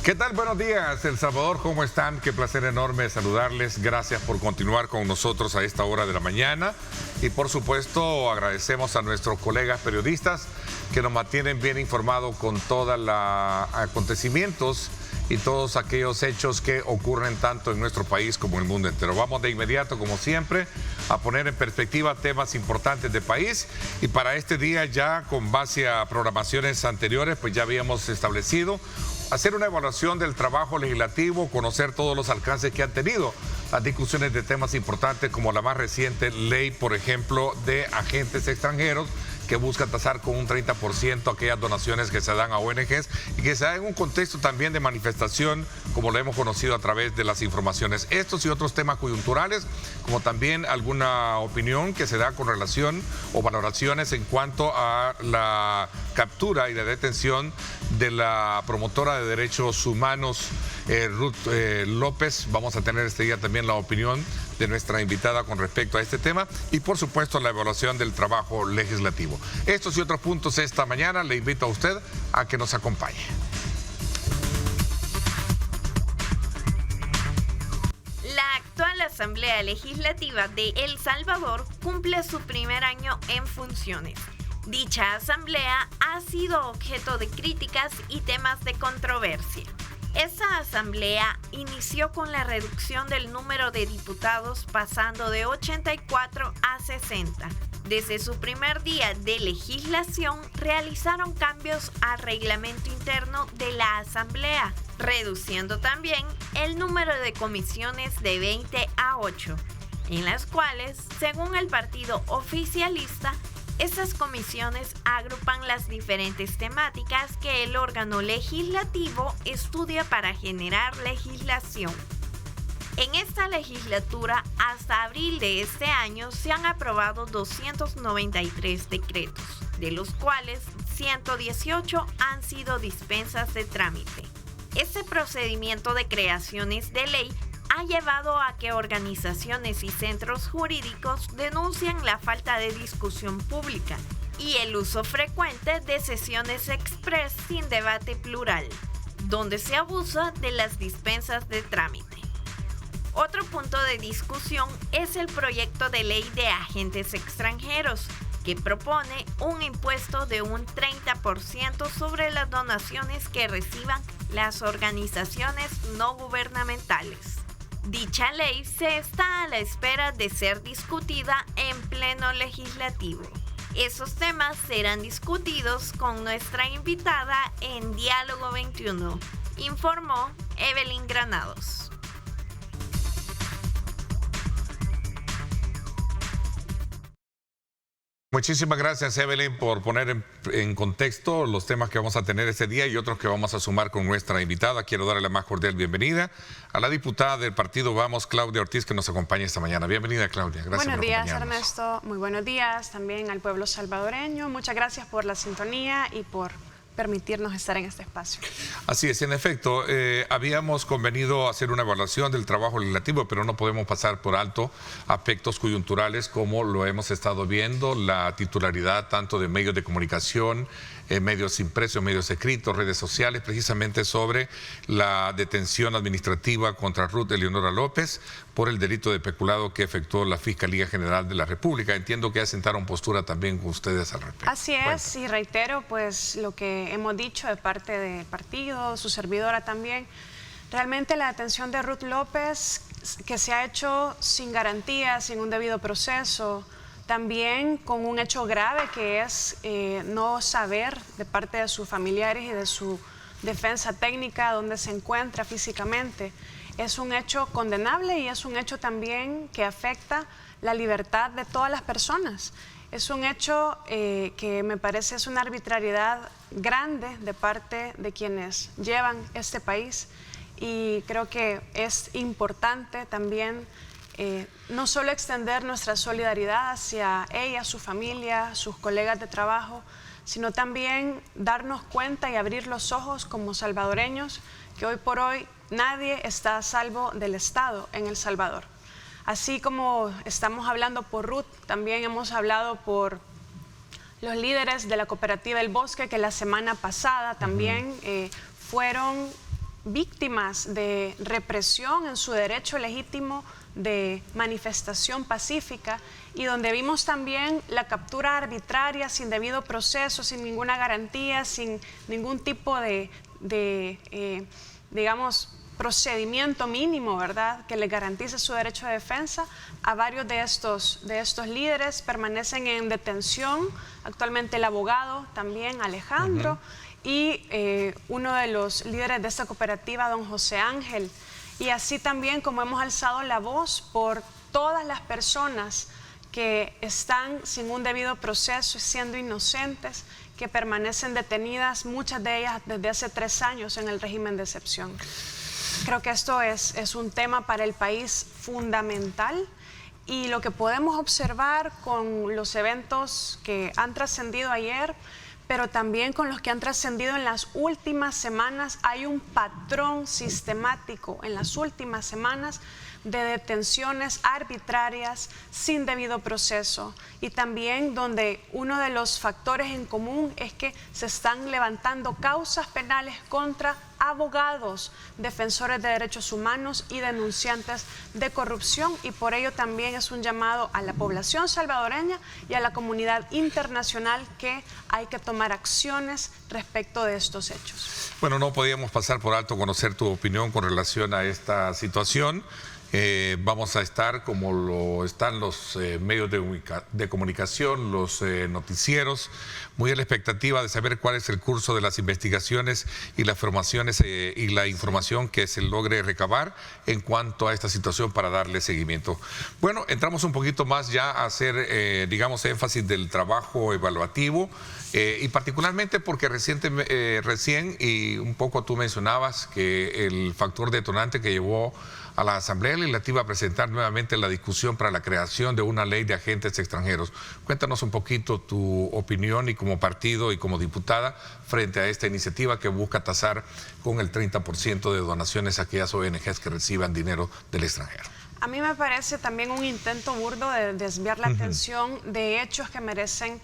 ¿Qué tal? Buenos días, El Salvador, ¿cómo están? Qué placer enorme saludarles. Gracias por continuar con nosotros a esta hora de la mañana. Y por supuesto, agradecemos a nuestros colegas periodistas que nos mantienen bien informados con todos los acontecimientos y todos aquellos hechos que ocurren tanto en nuestro país como en el mundo entero. Vamos de inmediato, como siempre, a poner en perspectiva temas importantes del país. Y para este día, ya con base a programaciones anteriores, pues ya habíamos establecido hacer una evaluación del trabajo legislativo, conocer todos los alcances que han tenido las discusiones de temas importantes como la más reciente ley, por ejemplo, de agentes extranjeros, que busca tasar con un 30% aquellas donaciones que se dan a ONGs y que se da en un contexto también de manifestación, como lo hemos conocido a través de las informaciones. Estos y otros temas coyunturales, como también alguna opinión que se da con relación o valoraciones en cuanto a la captura y la detención de la promotora de derechos humanos, Ruth López. Vamos a tener este día también la opinión de nuestra invitada con respecto a este tema y por supuesto la evaluación del trabajo legislativo. Estos y otros puntos esta mañana le invito a usted a que nos acompañe. La actual Asamblea Legislativa de El Salvador cumple su primer año en funciones. Dicha asamblea ha sido objeto de críticas y temas de controversia. Esta asamblea inició con la reducción del número de diputados pasando de 84 a 60. Desde su primer día de legislación realizaron cambios al reglamento interno de la asamblea, reduciendo también el número de comisiones de 20 a 8, en las cuales, según el partido oficialista, estas comisiones agrupan las diferentes temáticas que el órgano legislativo estudia para generar legislación. En esta legislatura, hasta abril de este año, se han aprobado 293 decretos, de los cuales 118 han sido dispensas de trámite. Este procedimiento de creaciones de ley ha llevado a que organizaciones y centros jurídicos denuncien la falta de discusión pública y el uso frecuente de sesiones express sin debate plural, donde se abusa de las dispensas de trámite. Otro punto de discusión es el proyecto de ley de agentes extranjeros, que propone un impuesto de un 30% sobre las donaciones que reciban las organizaciones no gubernamentales. Dicha ley se está a la espera de ser discutida en pleno legislativo. Esos temas serán discutidos con nuestra invitada en Diálogo 21, informó Evelyn Granados. Muchísimas gracias, Evelyn, por poner en contexto los temas que vamos a tener este día y otros que vamos a sumar con nuestra invitada. Quiero darle la más cordial bienvenida a la diputada del partido Vamos, Claudia Ortiz, que nos acompaña esta mañana. Bienvenida, Claudia. Gracias por acompañarnos. Buenos días, Ernesto. Muy buenos días también al pueblo salvadoreño. Muchas gracias por la sintonía y por permitirnos estar en este espacio. Así es, en efecto, habíamos convenido hacer una evaluación del trabajo legislativo, pero no podemos pasar por alto aspectos coyunturales como lo hemos estado viendo, la titularidad tanto de medios de comunicación, medios impresos, medios escritos, redes sociales, precisamente sobre la detención administrativa contra Ruth Eleonora López por el delito de peculado que efectuó la Fiscalía General de la República. Entiendo que asentaron postura también con ustedes al respecto. Así es, y reitero pues lo que hemos dicho de parte del partido, su servidora también. Realmente la detención de Ruth López, que se ha hecho sin garantías, sin un debido proceso, también con un hecho grave que es no saber de parte de sus familiares y de su defensa técnica dónde se encuentra físicamente. Es un hecho condenable y es un hecho también que afecta la libertad de todas las personas. Es un hecho que me parece es una arbitrariedad grande de parte de quienes llevan este país y creo que es importante también no solo extender nuestra solidaridad hacia ella, su familia, sus colegas de trabajo, sino también darnos cuenta y abrir los ojos como salvadoreños que hoy por hoy nadie está a salvo del Estado en El Salvador. Así como estamos hablando por Ruth, también hemos hablado por los líderes de la cooperativa El Bosque, que la semana pasada también fueron víctimas de represión en su derecho legítimo de manifestación pacífica, y donde vimos también la captura arbitraria sin debido proceso, sin ninguna garantía, sin ningún tipo de digamos, procedimiento mínimo, ¿verdad?, que les garantice su derecho de defensa. A varios de estos líderes permanecen en detención. Actualmente el abogado también, Alejandro, y uno de los líderes de esta cooperativa, don José Ángel. Y así también como hemos alzado la voz por todas las personas que están sin un debido proceso, siendo inocentes, que permanecen detenidas, muchas de ellas desde hace 3 años en el régimen de excepción. Creo que esto es un tema para el país fundamental, y lo que podemos observar con los eventos que han trascendido ayer, pero también con los que han trascendido en las últimas semanas, hay un patrón sistemático en las últimas semanas de detenciones arbitrarias sin debido proceso, y también donde uno de los factores en común es que se están levantando causas penales contra abogados, defensores de derechos humanos y denunciantes de corrupción, y por ello también es un llamado a la población salvadoreña y a la comunidad internacional que hay que tomar acciones respecto de estos hechos. Bueno, no podíamos pasar por alto conocer tu opinión con relación a esta situación. Vamos a estar, como lo están los medios de comunicación, los noticieros, muy a la expectativa de saber cuál es el curso de las investigaciones y las formaciones y la información que se logre recabar en cuanto a esta situación para darle seguimiento. Bueno, entramos un poquito más ya a hacer, digamos, énfasis del trabajo evaluativo, y particularmente porque recién, y un poco tú mencionabas que el factor detonante que llevó a la Asamblea Legislativa a presentar nuevamente la discusión para la creación de una ley de agentes extranjeros. Cuéntanos un poquito tu opinión, y como partido y como diputada, frente a esta iniciativa que busca tasar con el 30% de donaciones a aquellas ONGs que reciban dinero del extranjero. A mí me parece también un intento burdo de desviar la atención de hechos que merecen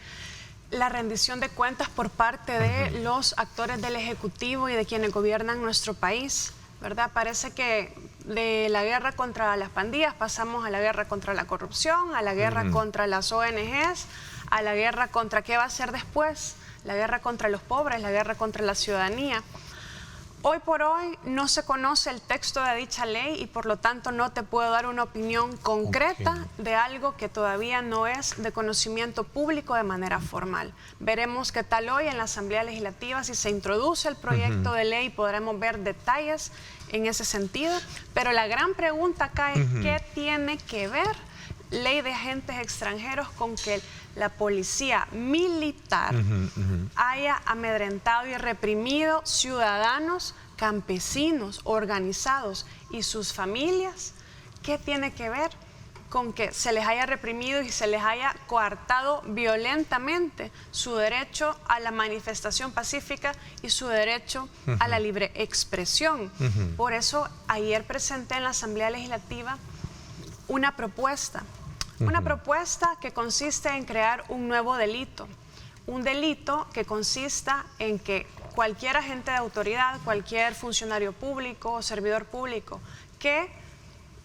la rendición de cuentas por parte de los actores del Ejecutivo y de quienes gobiernan nuestro país, ¿verdad? Parece que de la guerra contra las pandillas pasamos a la guerra contra la corrupción, a la guerra contra las ONGs, a la guerra contra qué va a ser después, la guerra contra los pobres, la guerra contra la ciudadanía. Hoy por hoy no se conoce el texto de dicha ley, y por lo tanto no te puedo dar una opinión concreta de algo que todavía no es de conocimiento público de manera formal. Veremos qué tal hoy en la Asamblea Legislativa, si se introduce el proyecto de ley, podremos ver detalles en ese sentido, pero la gran pregunta acá es ¿qué tiene que ver ley de agentes extranjeros con que la policía militar haya amedrentado y reprimido ciudadanos, campesinos, organizados y sus familias? ¿Qué tiene que ver con que se les haya reprimido y se les haya coartado violentamente su derecho a la manifestación pacífica y su derecho a la libre expresión? Por eso ayer presenté en la Asamblea Legislativa una propuesta que consiste en crear un nuevo delito, un delito que consista en que cualquier agente de autoridad, cualquier funcionario público o servidor público que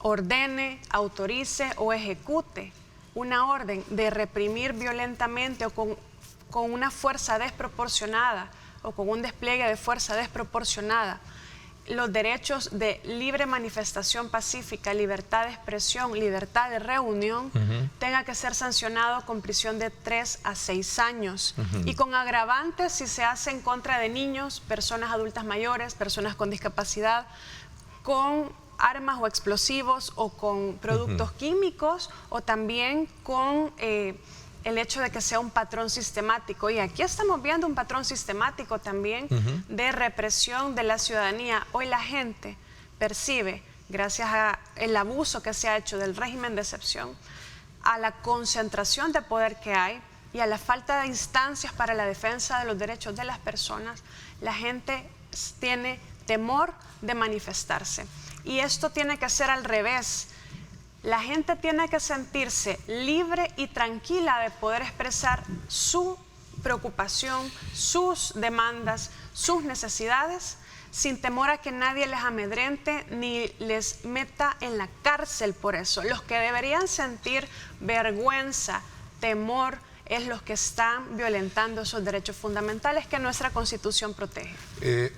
ordene, autorice o ejecute una orden de reprimir violentamente o con una fuerza desproporcionada o con un despliegue de fuerza desproporcionada los derechos de libre manifestación pacífica, libertad de expresión, libertad de reunión, tenga que ser sancionado con prisión de 3 a 6 años. Y con agravantes si se hace en contra de niños, personas adultas mayores, personas con discapacidad, con armas o explosivos o con productos químicos, o también con el hecho de que sea un patrón sistemático. Y aquí estamos viendo un patrón sistemático también de represión de la ciudadanía. Hoy la gente percibe, gracias al abuso que se ha hecho del régimen de excepción, a la concentración de poder que hay y a la falta de instancias para la defensa de los derechos de las personas, la gente tiene temor de manifestarse. Y esto tiene que ser al revés. La gente tiene que sentirse libre y tranquila de poder expresar su preocupación, sus demandas, sus necesidades sin temor a que nadie les amedrente ni les meta en la cárcel por eso. Los que deberían sentir vergüenza, temor, es los que están violentando esos derechos fundamentales que nuestra Constitución protege.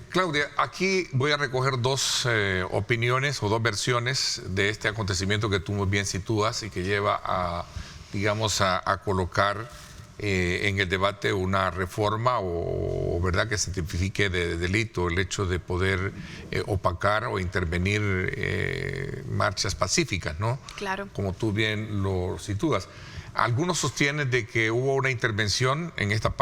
Claudia, aquí voy a recoger dos opiniones o dos versiones de este acontecimiento que tú muy bien sitúas y que lleva a, digamos, a colocar en el debate una reforma o verdad que se tipifique de delito el hecho de poder opacar o intervenir marchas pacíficas, ¿no? Claro. Como tú bien lo sitúas. Algunos sostienen de que hubo una intervención en esta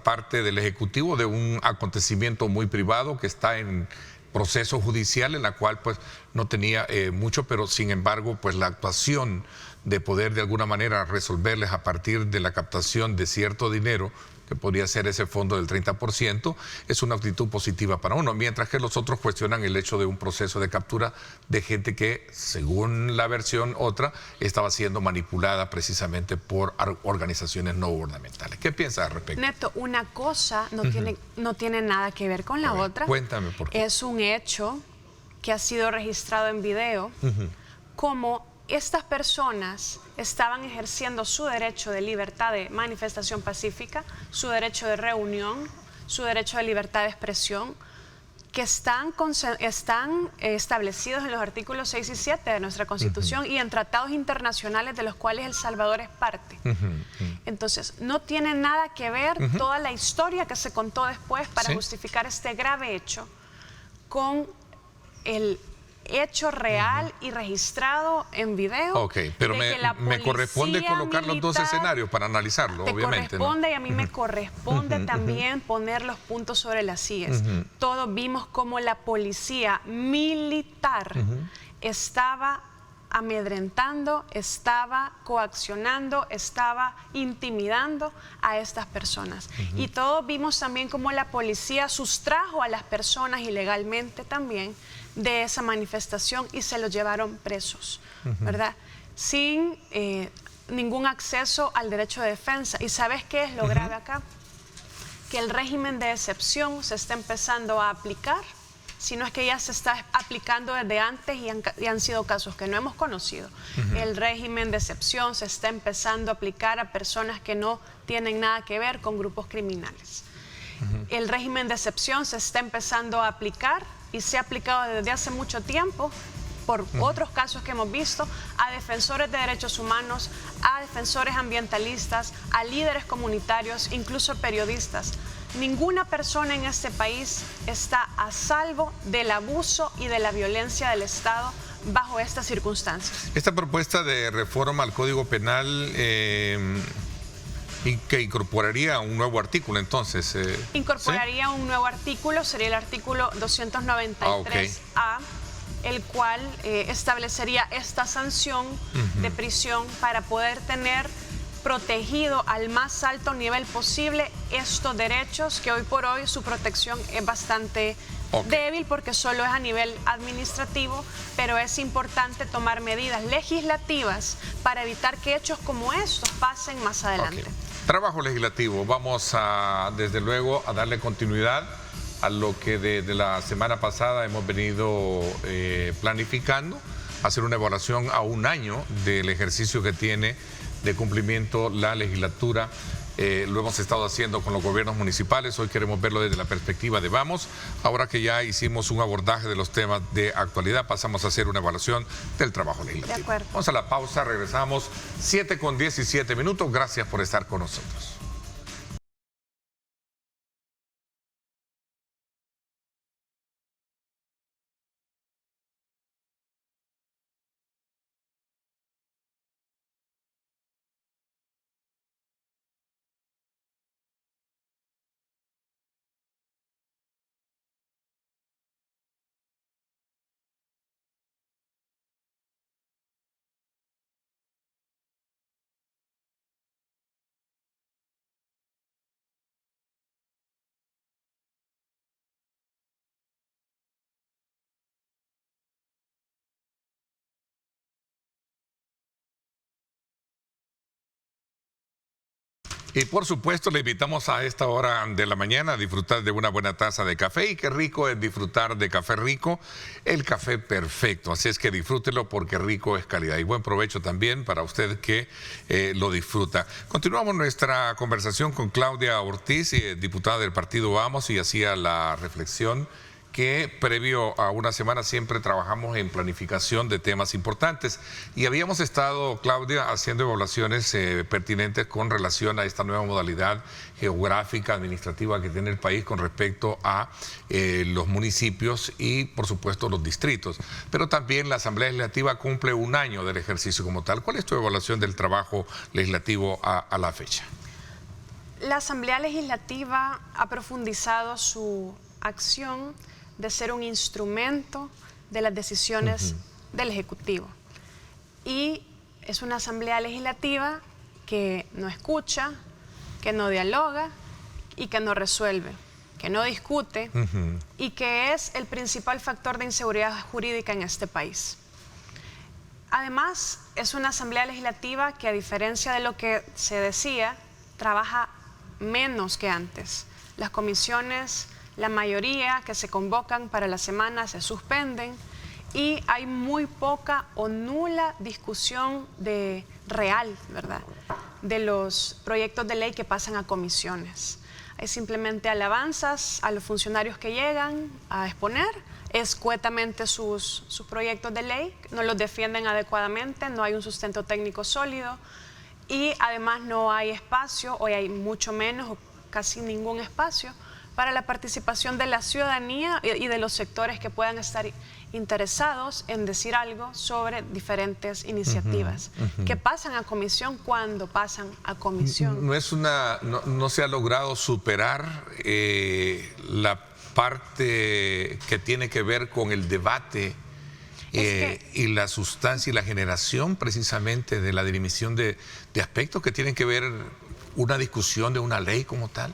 parte del Ejecutivo de un acontecimiento muy privado que está en proceso judicial, en la cual pues no tenía mucho, pero sin embargo pues la actuación de poder de alguna manera resolverles a partir de la captación de cierto dinero, que podría ser ese fondo del 30%, es una actitud positiva para uno, mientras que los otros cuestionan el hecho de un proceso de captura de gente que, según la versión otra, estaba siendo manipulada precisamente por organizaciones no gubernamentales. ¿Qué piensas al respecto? Neto, una cosa no tiene nada que ver con la otra. Cuéntame por qué. Es un hecho que ha sido registrado en video, como estas personas estaban ejerciendo su derecho de libertad de manifestación pacífica, su derecho de reunión, su derecho de libertad de expresión, que están establecidos en los artículos 6 y 7 de nuestra Constitución y en tratados internacionales de los cuales El Salvador es parte. Entonces, no tiene nada que ver toda la historia que se contó después para justificar este grave hecho con el hecho real y registrado en video. Ok, pero me corresponde colocar los dos escenarios para analizarlo, obviamente. Te corresponde, ¿no? y a mí me corresponde también poner los puntos sobre las IES. Todos vimos cómo la policía militar estaba amedrentando, estaba coaccionando, estaba intimidando a estas personas. Y todos vimos también cómo la policía sustrajo a las personas ilegalmente también de esa manifestación y se los llevaron presos, ¿verdad? Sin ningún acceso al derecho de defensa. ¿Y sabes qué es lo grave acá? Que el régimen de excepción se está empezando a aplicar, sino es que ya se está aplicando desde antes y han sido casos que no hemos conocido. El régimen de excepción se está empezando a aplicar a personas que no tienen nada que ver con grupos criminales. El régimen de excepción se está empezando a aplicar y se ha aplicado desde hace mucho tiempo por otros casos que hemos visto a defensores de derechos humanos, a defensores ambientalistas, a líderes comunitarios, incluso periodistas. Ninguna persona en este país está a salvo del abuso y de la violencia del Estado bajo estas circunstancias. Esta propuesta de reforma al Código Penal y que incorporaría un nuevo artículo, entonces. Incorporaría ¿sí? un nuevo artículo, sería el artículo 293A, el cual establecería esta sanción de prisión para poder tener protegido al más alto nivel posible estos derechos, que hoy por hoy su protección es bastante débil porque solo es a nivel administrativo, pero es importante tomar medidas legislativas para evitar que hechos como estos pasen más adelante. Trabajo legislativo, vamos a, desde luego, a darle continuidad a lo que desde la semana pasada hemos venido planificando, hacer una evaluación a un año del ejercicio que tiene de cumplimiento la legislatura. Lo hemos estado haciendo con los gobiernos municipales, hoy queremos verlo desde la perspectiva de Vamos. Ahora que ya hicimos un abordaje de los temas de actualidad, pasamos a hacer una evaluación del trabajo legislativo. De acuerdo. Vamos a la pausa, regresamos 7:17. Gracias por estar con nosotros. Y por supuesto le invitamos a esta hora de la mañana a disfrutar de una buena taza de café, y qué rico es disfrutar de café rico, el café perfecto. Así es que disfrútelo porque rico es calidad. Y buen provecho también para usted que lo disfruta. Continuamos nuestra conversación con Claudia Ortiz, diputada del partido Vamos, y hacía la reflexión que previo a una semana siempre trabajamos en planificación de temas importantes, y habíamos estado, Claudia, haciendo evaluaciones pertinentes con relación a esta nueva modalidad geográfica, administrativa que tiene el país con respecto a los municipios y por supuesto los distritos, pero también la Asamblea Legislativa cumple un año del ejercicio como tal. ¿Cuál es tu evaluación del trabajo legislativo a la fecha? La Asamblea Legislativa ha profundizado su acción de ser un instrumento de las decisiones del Ejecutivo. Y es una Asamblea Legislativa que no escucha, que no dialoga y que no resuelve, que no discute y que es el principal factor de inseguridad jurídica en este país. Además, es una Asamblea Legislativa que, a diferencia de lo que se decía, trabaja menos que antes. Las comisiones, la mayoría que se convocan para la semana se suspenden y hay muy poca o nula discusión real, ¿verdad?, de los proyectos de ley que pasan a comisiones. Hay simplemente alabanzas a los funcionarios que llegan a exponer escuetamente sus proyectos de ley, no los defienden adecuadamente, no hay un sustento técnico sólido y además no hay espacio, o hay mucho menos o casi ningún espacio para la participación de la ciudadanía y de los sectores que puedan estar interesados en decir algo sobre diferentes iniciativas que pasan a comisión cuando pasan a comisión. No se ha logrado superar la parte que tiene que ver con el debate y la sustancia y la generación precisamente de la dirimisión de aspectos que tienen que ver una discusión de una ley como tal.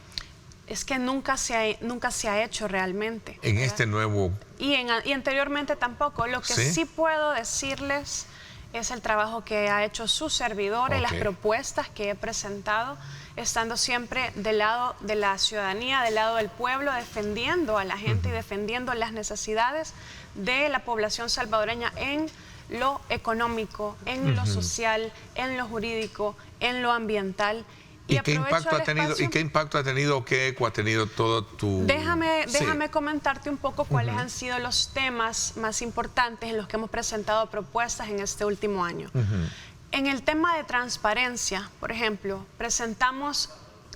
Es que nunca se ha hecho realmente. En este nuevo... Y anteriormente tampoco. Lo que sí puedo decirles es el trabajo que ha hecho su servidora y las propuestas que he presentado, estando siempre del lado de la ciudadanía, del lado del pueblo, defendiendo a la gente y defendiendo las necesidades de la población salvadoreña en lo económico, en lo social, en lo jurídico, en lo ambiental. ¿Y qué impacto ha tenido, qué eco ha tenido todo tu...? Déjame comentarte un poco cuáles han sido los temas más importantes en los que hemos presentado propuestas en este último año. En el tema de transparencia, por ejemplo, presentamos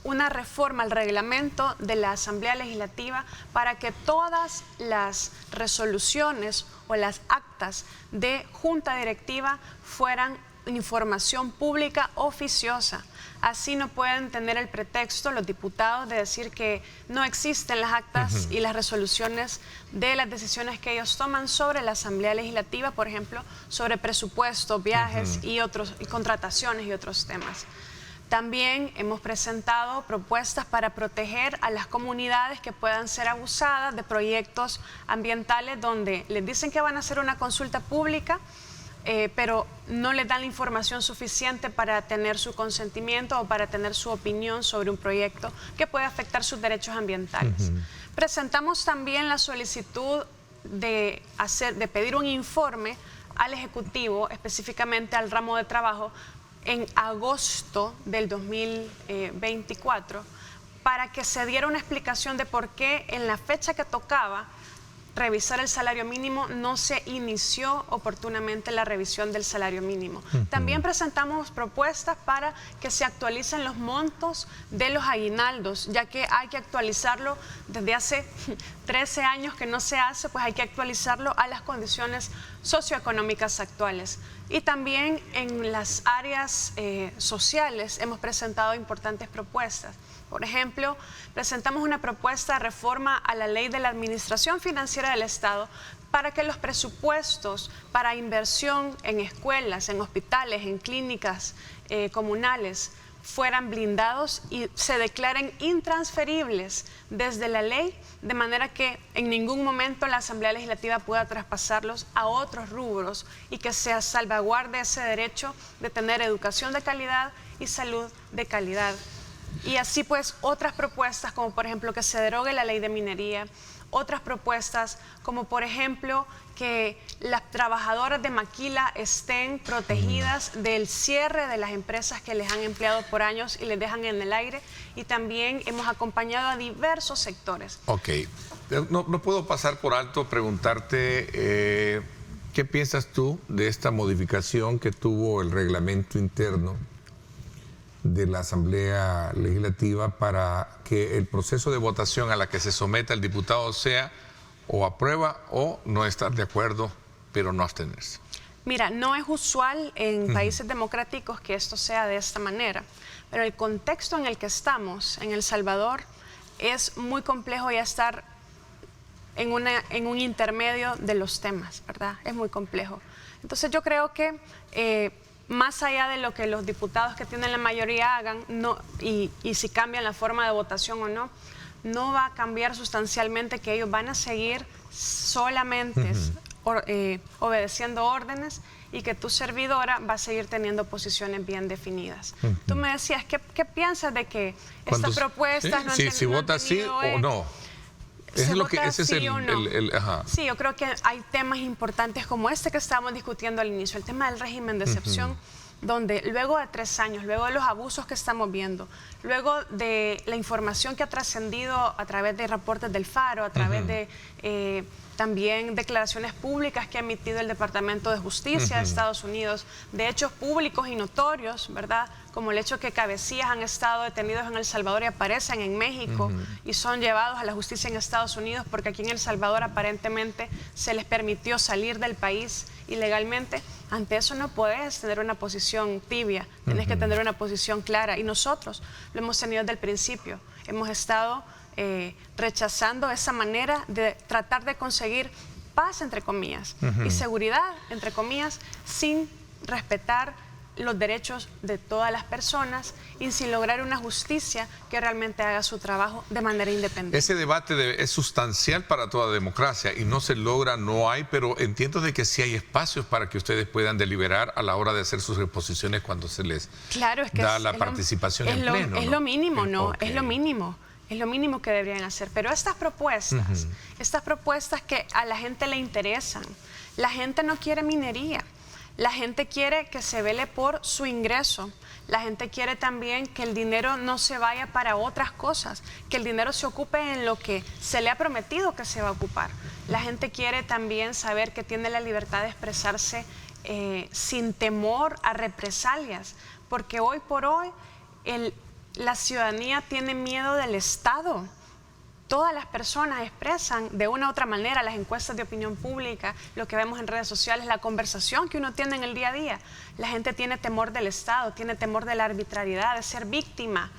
una reforma al reglamento de la Asamblea Legislativa para que todas las resoluciones o las actas de junta directiva fueran información pública oficiosa. Así no pueden tener el pretexto los diputados de decir que no existen las actas y las resoluciones de las decisiones que ellos toman sobre la Asamblea Legislativa, por ejemplo, sobre presupuesto, viajes y contrataciones y otros temas. También hemos presentado propuestas para proteger a las comunidades que puedan ser abusadas de proyectos ambientales donde les dicen que van a hacer una consulta pública, pero no les dan la información suficiente para tener su consentimiento o para tener su opinión sobre un proyecto que puede afectar sus derechos ambientales. Presentamos también la solicitud de pedir un informe al Ejecutivo, específicamente al ramo de trabajo, en agosto del 2024, para que se diera una explicación de por qué en la fecha que tocaba revisar el salario mínimo no se inició oportunamente la revisión del salario mínimo. También presentamos propuestas para que se actualicen los montos de los aguinaldos, ya que hay que actualizarlo desde hace 13 años que no se hace, pues hay que actualizarlo a las condiciones socioeconómicas actuales. Y también en las áreas sociales hemos presentado importantes propuestas. Por ejemplo, presentamos una propuesta de reforma a la Ley de la Administración Financiera del Estado para que los presupuestos para inversión en escuelas, en hospitales, en clínicas comunales fueran blindados y se declaren intransferibles desde la ley, de manera que en ningún momento la Asamblea Legislativa pueda traspasarlos a otros rubros y que se salvaguarde ese derecho de tener educación de calidad y salud de calidad. Y así pues otras propuestas como por ejemplo que se derogue la ley de minería, otras propuestas como por ejemplo que las trabajadoras de Maquila estén protegidas del cierre de las empresas que les han empleado por años y les dejan en el aire, y también hemos acompañado a diversos sectores. Ok, no puedo pasar por alto preguntarte ¿qué piensas tú de esta modificación que tuvo el reglamento interno de la Asamblea Legislativa para que el proceso de votación a la que se someta el diputado sea o aprueba o no estar de acuerdo, pero no abstenerse? Mira, no es usual en países democráticos que esto sea de esta manera, pero el contexto en el que estamos, en El Salvador, es muy complejo ya estar en un intermedio de los temas, ¿verdad? Es muy complejo. Entonces yo creo que más allá de lo que los diputados que tienen la mayoría hagan, y si cambian la forma de votación o no va a cambiar sustancialmente, que ellos van a seguir solamente obedeciendo órdenes, y que tu servidora va a seguir teniendo posiciones bien definidas. Tú me decías, ¿qué piensas de que estas propuestas no han tenido? Si vota sí o no. Sí, yo creo que hay temas importantes como este que estábamos discutiendo al inicio, el tema del régimen de excepción, donde luego de 3 años, luego de los abusos que estamos viendo, luego de la información que ha trascendido a través de reportes del Faro, a través de también declaraciones públicas que ha emitido el Departamento de Justicia de Estados Unidos, de hechos públicos y notorios, ¿verdad? Como el hecho que cabecillas han estado detenidos en El Salvador y aparecen en México y son llevados a la justicia en Estados Unidos porque aquí en El Salvador aparentemente se les permitió salir del país ilegalmente. Ante eso no puedes tener una posición tibia, tienes que tener una posición clara, y nosotros lo hemos tenido desde el principio. Hemos estado rechazando esa manera de tratar de conseguir paz, entre comillas, y seguridad, entre comillas, sin respetar los derechos de todas las personas y sin lograr una justicia que realmente haga su trabajo de manera independiente. Ese debate es sustancial para toda democracia y no se logra, no hay, pero entiendo de que sí hay espacios para que ustedes puedan deliberar a la hora de hacer sus exposiciones cuando se les da la participación en pleno. Es lo mínimo, ¿no? Es lo mínimo. Es lo mínimo que deberían hacer. Pero estas propuestas que a la gente le interesan, la gente no quiere minería. La gente quiere que se vele por su ingreso. La gente quiere también que el dinero no se vaya para otras cosas, que el dinero se ocupe en lo que se le ha prometido que se va a ocupar. La gente quiere también saber que tiene la libertad de expresarse sin temor a represalias, porque hoy por hoy la ciudadanía tiene miedo del Estado. Todas las personas expresan de una u otra manera, las encuestas de opinión pública, lo que vemos en redes sociales, la conversación que uno tiene en el día a día. La gente tiene temor del Estado, tiene temor de la arbitrariedad, de ser víctima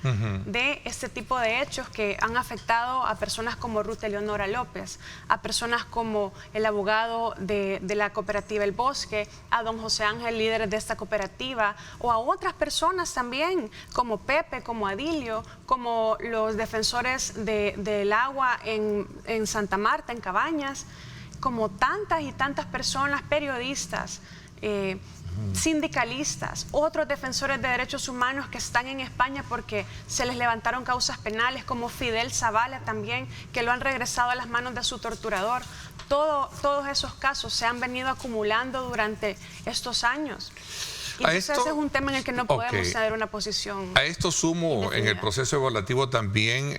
de este tipo de hechos que han afectado a personas como Ruth Eleonora López, a personas como el abogado de la cooperativa El Bosque, a don José Ángel, líder de esta cooperativa, o a otras personas también, como Pepe, como Adilio, como los defensores del agua en Santa Marta, en Cabañas, como tantas y tantas personas, periodistas, sindicalistas, otros defensores de derechos humanos que están en España porque se les levantaron causas penales, como Fidel Zavala también, que lo han regresado a las manos de su torturador. Todos esos casos se han venido acumulando durante estos años. Y entonces ese es un tema en el que no podemos tener una posición. A esto sumo en el proceso evaluativo también,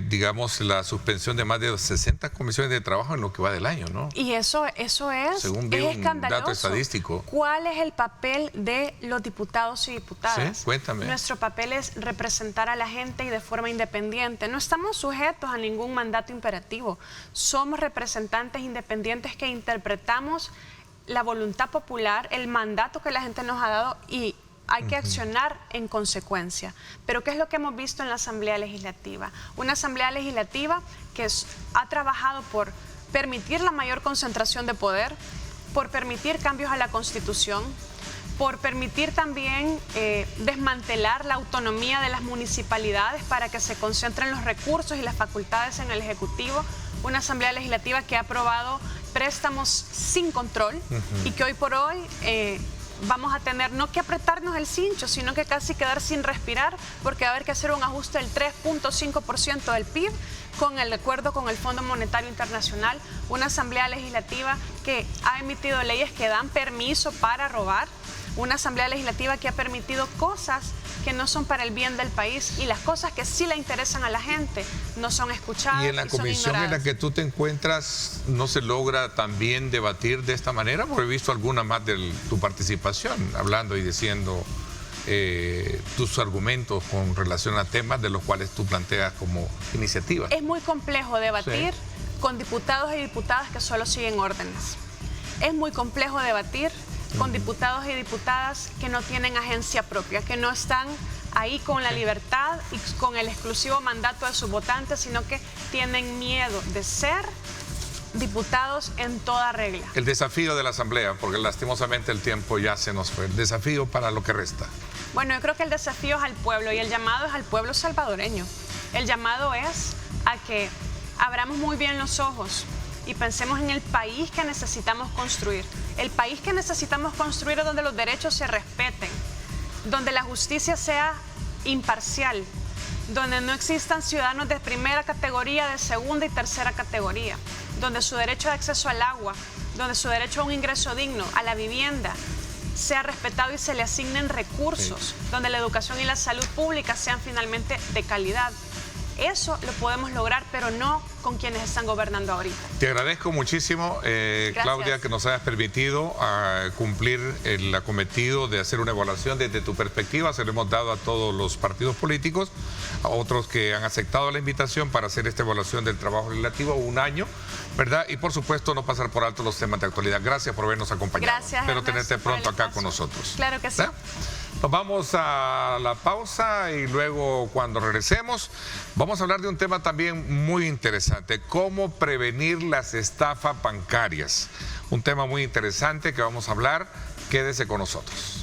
digamos, la suspensión de más de 60 comisiones de trabajo en lo que va del año, ¿no? Y eso es, según vi un dato estadístico. ¿Cuál es el papel de los diputados y diputadas? Sí, cuéntame. Nuestro papel es representar a la gente y de forma independiente. No estamos sujetos a ningún mandato imperativo. Somos representantes independientes que interpretamos la voluntad popular, el mandato que la gente nos ha dado, y hay que accionar en consecuencia. Pero ¿qué es lo que hemos visto en la Asamblea Legislativa? Una Asamblea Legislativa que ha trabajado por permitir la mayor concentración de poder, por permitir cambios a la Constitución, por permitir también desmantelar la autonomía de las municipalidades para que se concentren los recursos y las facultades en el Ejecutivo. Una Asamblea Legislativa que ha aprobado préstamos sin control y que hoy por hoy vamos a tener no que apretarnos el cincho, sino que casi quedar sin respirar, porque va a haber que hacer un ajuste del 3.5% del PIB con el acuerdo con el Fondo Monetario Internacional, una asamblea legislativa que ha emitido leyes que dan permiso para robar, una asamblea legislativa que ha permitido cosas que no son para el bien del país, y las cosas que sí le interesan a la gente no son escuchadas. ¿Y en la comisión en la que tú te encuentras no se logra también debatir de esta manera? Porque he visto alguna más de tu participación, hablando y diciendo tus argumentos con relación a temas de los cuales tú planteas como iniciativa. Es muy complejo debatir con diputados y diputadas que solo siguen órdenes. Es muy complejo debatir con diputados y diputadas que no tienen agencia propia, que no están ahí con la libertad y con el exclusivo mandato de sus votantes, sino que tienen miedo de ser diputados en toda regla. El desafío de la Asamblea, porque lastimosamente el tiempo ya se nos fue, el desafío para lo que resta. Bueno, yo creo que el desafío es al pueblo, y el llamado es al pueblo salvadoreño. El llamado es a que abramos muy bien los ojos y pensemos en el país que necesitamos construir. El país que necesitamos construir es donde los derechos se respeten, donde la justicia sea imparcial, donde no existan ciudadanos de primera categoría, de segunda y tercera categoría, donde su derecho de acceso al agua, donde su derecho a un ingreso digno, a la vivienda, sea respetado y se le asignen recursos, donde la educación y la salud pública sean finalmente de calidad. Eso lo podemos lograr, pero no con quienes están gobernando ahorita. Te agradezco muchísimo, Claudia, que nos hayas permitido cumplir el acometido de hacer una evaluación desde tu perspectiva. Se lo hemos dado a todos los partidos políticos, a otros que han aceptado la invitación para hacer esta evaluación del trabajo legislativo, un año, ¿verdad? Y por supuesto no pasar por alto los temas de actualidad. Gracias por habernos acompañado. Gracias, espero Ernesto, tenerte pronto acá con nosotros. Claro que sí. Nos vamos a la pausa y luego cuando regresemos vamos a hablar de un tema también muy interesante, cómo prevenir las estafas bancarias. Un tema muy interesante que vamos a hablar, quédese con nosotros.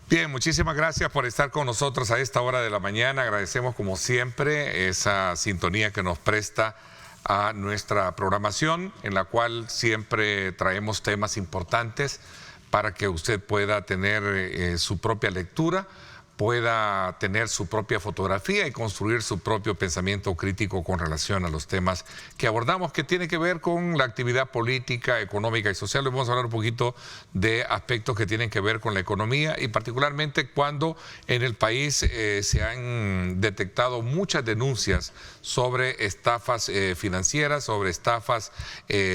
Bien, muchísimas gracias por estar con nosotros a esta hora de la mañana. Agradecemos como siempre esa sintonía que nos presta a nuestra programación, en la cual siempre traemos temas importantes para que usted pueda tener su propia lectura, pueda tener su propia fotografía y construir su propio pensamiento crítico con relación a los temas que abordamos, que tiene que ver con la actividad política, económica y social. Hoy vamos a hablar un poquito de aspectos que tienen que ver con la economía y particularmente cuando en el país se han detectado muchas denuncias sobre estafas financieras, sobre estafas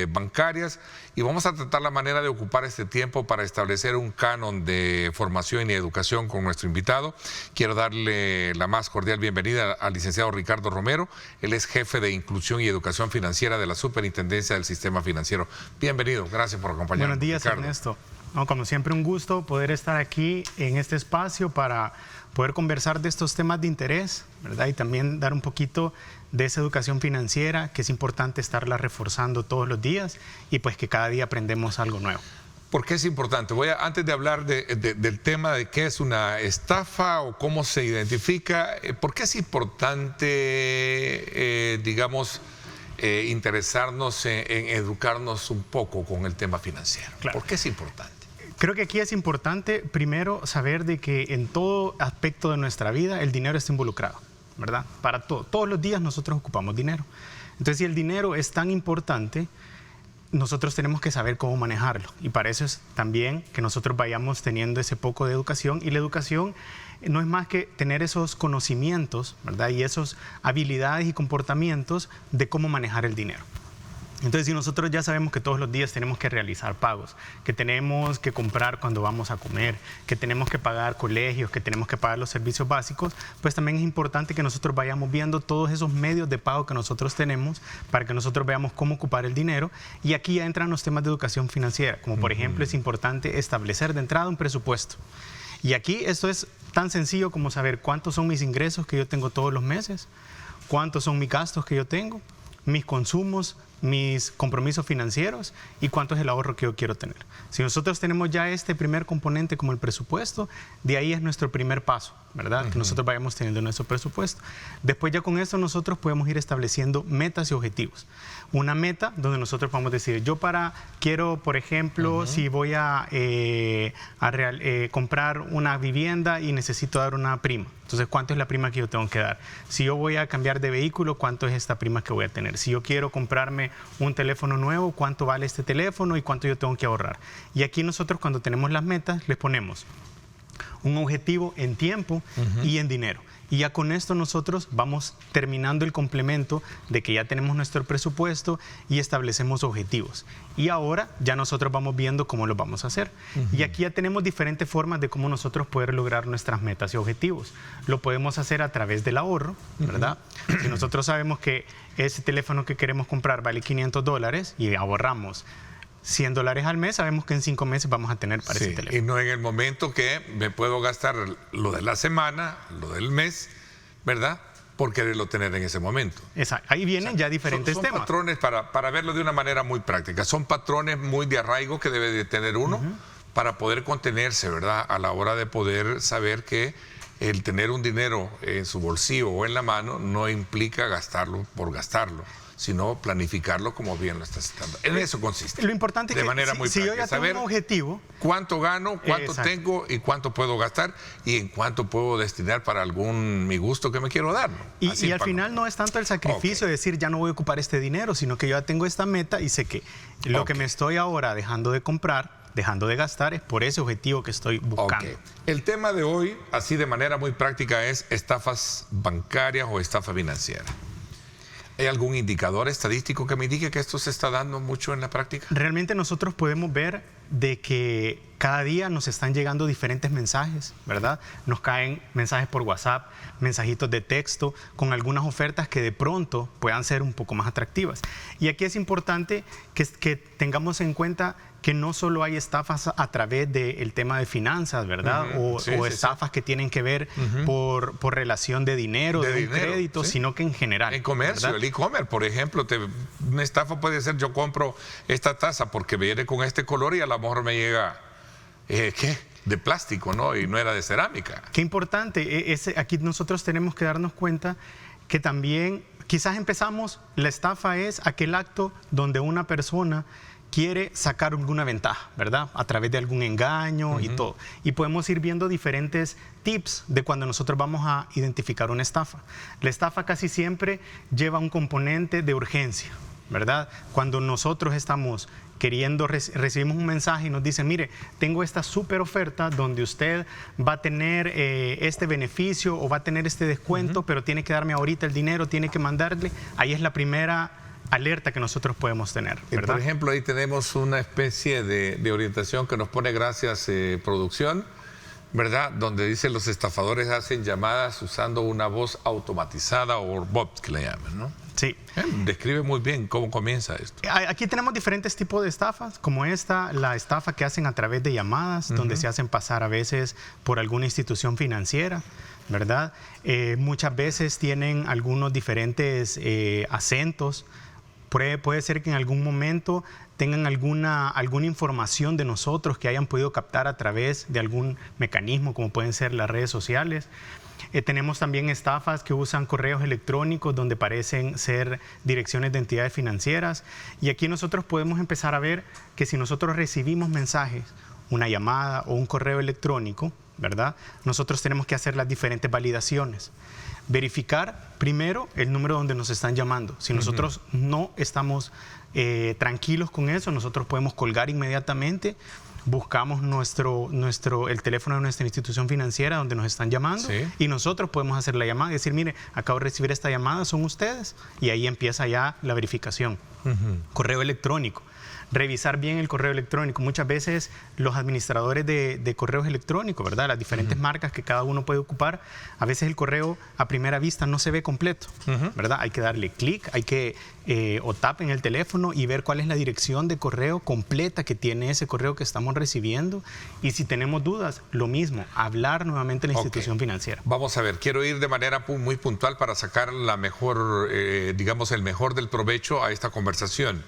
bancarias, y vamos a tratar la manera de ocupar este tiempo para establecer un canon de formación y educación con nuestro invitado. Quiero darle la más cordial bienvenida al licenciado Ricardo Romero. Él es jefe de Inclusión y Educación Financiera de la Superintendencia del Sistema Financiero. Bienvenido, gracias por acompañarnos. Buenos días, Ricardo. Ernesto. No, como siempre, un gusto poder estar aquí en este espacio para poder conversar de estos temas de interés, ¿verdad? Y también dar un poquito de esa educación financiera, que es importante estarla reforzando todos los días y pues que cada día aprendemos algo nuevo. ¿Por qué es importante? Antes de hablar del tema de qué es una estafa o cómo se identifica, ¿por qué es importante, interesarnos en educarnos un poco con el tema financiero? Claro. ¿Por qué es importante? Creo que aquí es importante primero saber de que en todo aspecto de nuestra vida el dinero está involucrado, ¿verdad? Para todo. Todos los días nosotros ocupamos dinero. Entonces, si el dinero es tan importante, nosotros tenemos que saber cómo manejarlo. Y para eso es también que nosotros vayamos teniendo ese poco de educación. Y la educación no es más que tener esos conocimientos, ¿verdad? Y esas habilidades y comportamientos de cómo manejar el dinero. Entonces, si nosotros ya sabemos que todos los días tenemos que realizar pagos, que tenemos que comprar cuando vamos a comer, que tenemos que pagar colegios, que tenemos que pagar los servicios básicos, pues también es importante que nosotros vayamos viendo todos esos medios de pago que nosotros tenemos para que nosotros veamos cómo ocupar el dinero. Y aquí ya entran los temas de educación financiera, como por ejemplo es importante establecer de entrada un presupuesto. Y aquí esto es tan sencillo como saber cuántos son mis ingresos que yo tengo todos los meses, cuántos son mis gastos que yo tengo, mis consumos, mis compromisos financieros y cuánto es el ahorro que yo quiero tener. Si nosotros tenemos ya este primer componente como el presupuesto, de ahí es nuestro primer paso, ¿verdad? Que nosotros vayamos teniendo nuestro presupuesto. Después ya con esto nosotros podemos ir estableciendo metas y objetivos. Una meta donde nosotros podemos decir, quiero, por ejemplo, si voy a comprar una vivienda y necesito dar una prima. Entonces, ¿cuánto es la prima que yo tengo que dar? Si yo voy a cambiar de vehículo, ¿cuánto es esta prima que voy a tener? Si yo quiero comprarme un teléfono nuevo, ¿cuánto vale este teléfono y cuánto yo tengo que ahorrar? Y aquí nosotros cuando tenemos las metas, les ponemos un objetivo en tiempo y en dinero. Y ya con esto nosotros vamos terminando el complemento de que ya tenemos nuestro presupuesto y establecemos objetivos. Y ahora ya nosotros vamos viendo cómo lo vamos a hacer. Y aquí ya tenemos diferentes formas de cómo nosotros poder lograr nuestras metas y objetivos. Lo podemos hacer a través del ahorro, ¿verdad? Si nosotros sabemos que ese teléfono que queremos comprar vale $500 y ahorramos $100 al mes, sabemos que en 5 meses vamos a tener para ese teléfono. Y no en el momento que me puedo gastar lo de la semana, lo del mes, ¿verdad? Por quererlo tener en ese momento. Exacto. Ahí vienen ya diferentes son temas. Patrones, para verlo de una manera muy práctica, son patrones muy de arraigo que debe de tener uno para poder contenerse, ¿verdad? A la hora de poder saber que el tener un dinero en su bolsillo o en la mano no implica gastarlo por gastarlo, sino planificarlo como bien lo estás citando. En eso consiste. Lo importante es que manera muy si yo ya tengo saber un objetivo, cuánto gano, cuánto exacto, tengo y cuánto puedo gastar y en cuánto puedo destinar para mi gusto que me quiero dar, ¿no? Y al final no es tanto el sacrificio de decir ya no voy a ocupar este dinero, sino que yo ya tengo esta meta y sé que lo que me estoy ahora dejando de comprar, dejando de gastar, es por ese objetivo que estoy buscando. El tema de hoy, así de manera muy práctica, es estafas bancarias o estafa financiera. ¿Hay algún indicador estadístico que me indique que esto se está dando mucho en la práctica? Realmente nosotros podemos ver de que cada día nos están llegando diferentes mensajes, ¿verdad? Nos caen mensajes por WhatsApp, mensajitos de texto, con algunas ofertas que de pronto puedan ser un poco más atractivas. Y aquí es importante que tengamos en cuenta que no solo hay estafas a través del tema de finanzas, ¿verdad? O estafas que tienen que ver por relación de dinero, de un crédito, sino que en general. En comercio, ¿verdad? El e-commerce, por ejemplo, una estafa puede ser: yo compro esta taza porque viene con este color y a lo mejor me llega, de plástico, ¿no? Y no era de cerámica. Qué importante. Aquí nosotros tenemos que darnos cuenta que también quizás empezamos, la estafa es aquel acto donde una persona quiere sacar alguna ventaja, ¿verdad? A través de algún engaño y todo. Y podemos ir viendo diferentes tips de cuando nosotros vamos a identificar una estafa. La estafa casi siempre lleva un componente de urgencia, ¿verdad? Cuando nosotros estamos queriendo, recibimos un mensaje y nos dicen: mire, tengo esta súper oferta donde usted va a tener este beneficio o va a tener este descuento, pero tiene que darme ahorita el dinero, tiene que mandarle. Ahí es la primera alerta que nosotros podemos tener, ¿verdad? Por ejemplo, ahí tenemos una especie de orientación que nos pone Gracias Producción, ¿verdad? Donde dice: los estafadores hacen llamadas usando una voz automatizada o bot, que le llaman, ¿no? Sí. Describe muy bien cómo comienza esto. Aquí tenemos diferentes tipos de estafas, como la estafa que hacen a través de llamadas, donde se hacen pasar a veces por alguna institución financiera, ¿verdad? Muchas veces tienen algunos diferentes acentos. Puede ser que en algún momento tengan alguna información de nosotros que hayan podido captar a través de algún mecanismo, como pueden ser las redes sociales. Tenemos también estafas que usan correos electrónicos donde parecen ser direcciones de entidades financieras. Y aquí nosotros podemos empezar a ver que si nosotros recibimos mensajes, una llamada o un correo electrónico, ¿verdad? Nosotros tenemos que hacer las diferentes validaciones. Verificar primero el número donde nos están llamando. Si nosotros no estamos tranquilos con eso, nosotros podemos colgar inmediatamente, buscamos el teléfono de nuestra institución financiera donde nos están llamando y nosotros podemos hacer la llamada y decir: mire, acabo de recibir esta llamada, ¿son ustedes? Y ahí empieza ya la verificación. Correo electrónico. Revisar bien el correo electrónico. Muchas veces los administradores de correos electrónicos, ¿verdad? Las diferentes marcas que cada uno puede ocupar, a veces el correo a primera vista no se ve completo, ¿verdad? Hay que darle clic, hay que o tap en el teléfono y ver cuál es la dirección de correo completa que tiene ese correo que estamos recibiendo. Y si tenemos dudas, lo mismo, hablar nuevamente a la institución financiera. Vamos a ver, quiero ir de manera muy puntual para sacar la mejor, digamos, el mejor del provecho a esta conversación.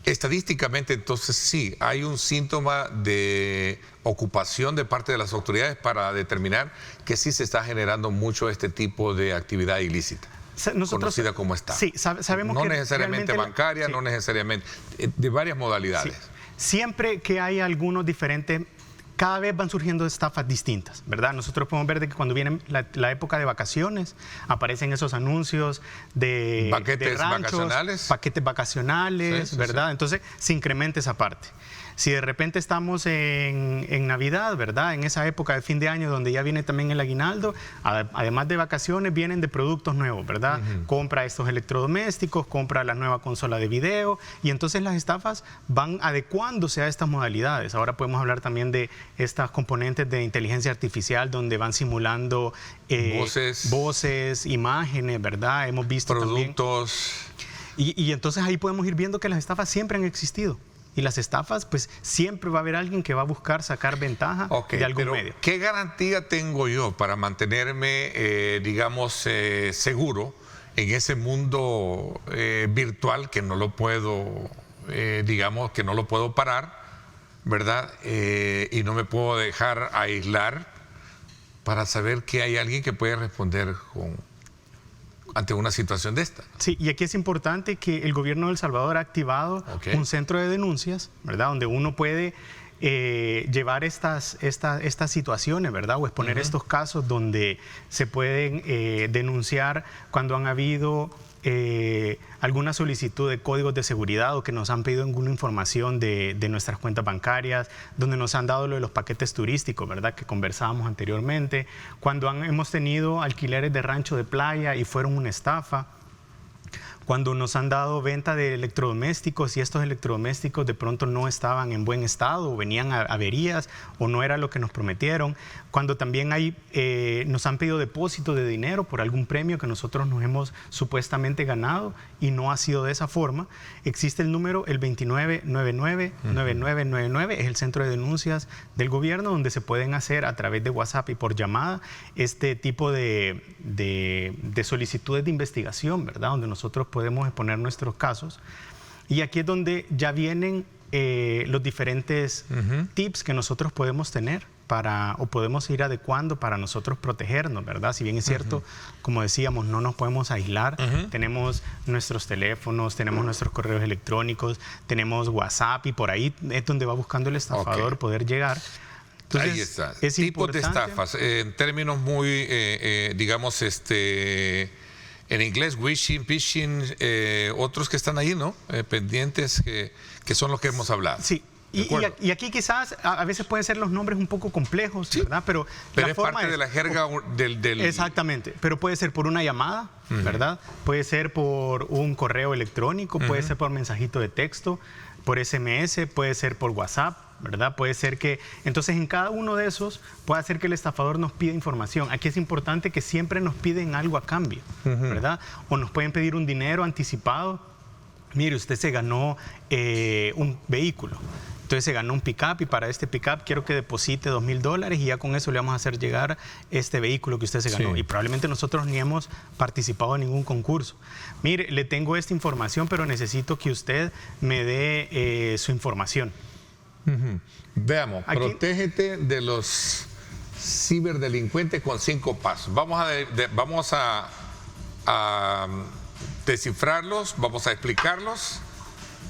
Estadísticamente, entonces, sí, hay un síntoma de ocupación de parte de las autoridades para determinar que sí se está generando mucho este tipo de actividad ilícita, conocida como estafa. Sí, sabemos no que necesariamente bancaria, no necesariamente, de varias modalidades. Sí. Siempre que hay algunos diferentes, cada vez van surgiendo estafas distintas, ¿verdad? Nosotros podemos ver de que cuando viene la época de vacaciones, aparecen esos anuncios de paquetes vacacionales. Paquetes vacacionales, ¿verdad? Sí. Entonces, se incrementa esa parte. Si de repente estamos en Navidad, ¿verdad? En esa época de fin de año donde ya viene también el aguinaldo, además de vacaciones, vienen de productos nuevos, ¿verdad? Compra estos electrodomésticos, compra la nueva consola de video, y entonces las estafas van adecuándose a estas modalidades. Ahora podemos hablar también de estas componentes de inteligencia artificial donde van simulando voces, imágenes, ¿verdad? Hemos visto productos. Y entonces ahí podemos ir viendo que las estafas siempre han existido. Y las estafas, pues siempre va a haber alguien que va a buscar sacar ventaja de algún medio. ¿Qué garantía tengo yo para mantenerme, digamos, seguro en ese mundo virtual que no lo puedo, digamos, que no lo puedo parar, ¿verdad? Y no me puedo dejar aislar para saber que hay alguien que puede responder ante una situación de esta? Sí, y aquí es importante que el gobierno de El Salvador ha activado un centro de denuncias, ¿verdad? Donde uno puede llevar estas situaciones, ¿verdad? O exponer estos casos donde se pueden denunciar cuando han habido alguna solicitud de códigos de seguridad o que nos han pedido alguna información de nuestras cuentas bancarias, donde nos han dado lo de los paquetes turísticos, ¿verdad? Que conversábamos anteriormente, cuando hemos tenido alquileres de rancho de playa y fueron una estafa, cuando nos han dado venta de electrodomésticos y estos electrodomésticos de pronto no estaban en buen estado o venían a averías o no era lo que nos prometieron, cuando también nos han pedido depósito de dinero por algún premio que nosotros nos hemos supuestamente ganado y no ha sido de esa forma. Existe el número, el 2999-9999, es el centro de denuncias del gobierno donde se pueden hacer a través de WhatsApp y por llamada este tipo de solicitudes de investigación, ¿verdad? Donde nosotros podemos exponer nuestros casos. Y aquí es donde ya vienen los diferentes tips que nosotros podemos tener o podemos ir adecuando para nosotros protegernos, ¿verdad? Si bien es cierto, como decíamos, no nos podemos aislar, tenemos nuestros teléfonos, tenemos nuestros correos electrónicos, tenemos WhatsApp y por ahí es donde va buscando el estafador poder llegar. Entonces, ahí está. Tipos de estafas, en términos muy, digamos, en inglés, wishing, phishing, otros que están ahí, ¿no? Pendientes, que son los que hemos hablado. Sí. Y aquí quizás a veces pueden ser los nombres un poco complejos, ¿verdad? Pero es parte de la jerga del... Exactamente, pero puede ser por una llamada, ¿verdad? Puede ser por un correo electrónico, puede ser por mensajito de texto, por SMS, puede ser por WhatsApp, ¿verdad? Puede ser que... Entonces, en cada uno de esos puede hacer que el estafador nos pida información. Aquí es importante que siempre nos piden algo a cambio, ¿verdad? O nos pueden pedir un dinero anticipado. Mire, usted se ganó un vehículo. Entonces se ganó un pick-up y para este pick-up quiero que deposite $2,000 y ya con eso le vamos a hacer llegar este vehículo que usted se ganó. Y probablemente nosotros ni hemos participado en ningún concurso. Mire, le tengo esta información, pero necesito que usted me dé su información. Veamos, aquí, protégete de los ciberdelincuentes con 5 pasos. Vamos a descifrarlos, vamos a explicarlos.